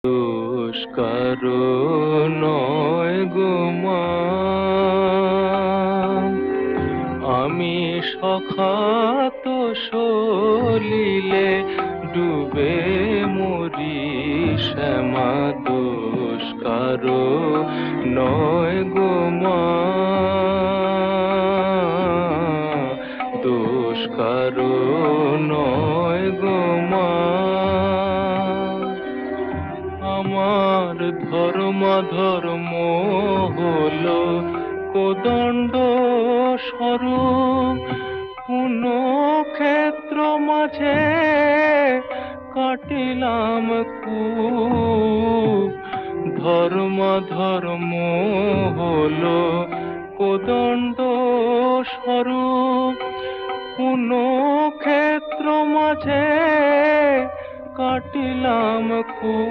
দোষ কারো নয় গো মা, আমি সখাত সলিলে ডুবে মরি শ্যামা। দোষ কারো নয় গো মা, দোষ কারো নয় গো মা। আমার ধর্ম হলো কোদণ্ড স্বরূপ, কোন ক্ষেত্র মাঝে কাটিলাম কূপ। ধর্ম হলো কোদণ্ড স্বরূপ, কোন ক্ষেত্র মাঝে কাটিলাম কূপ।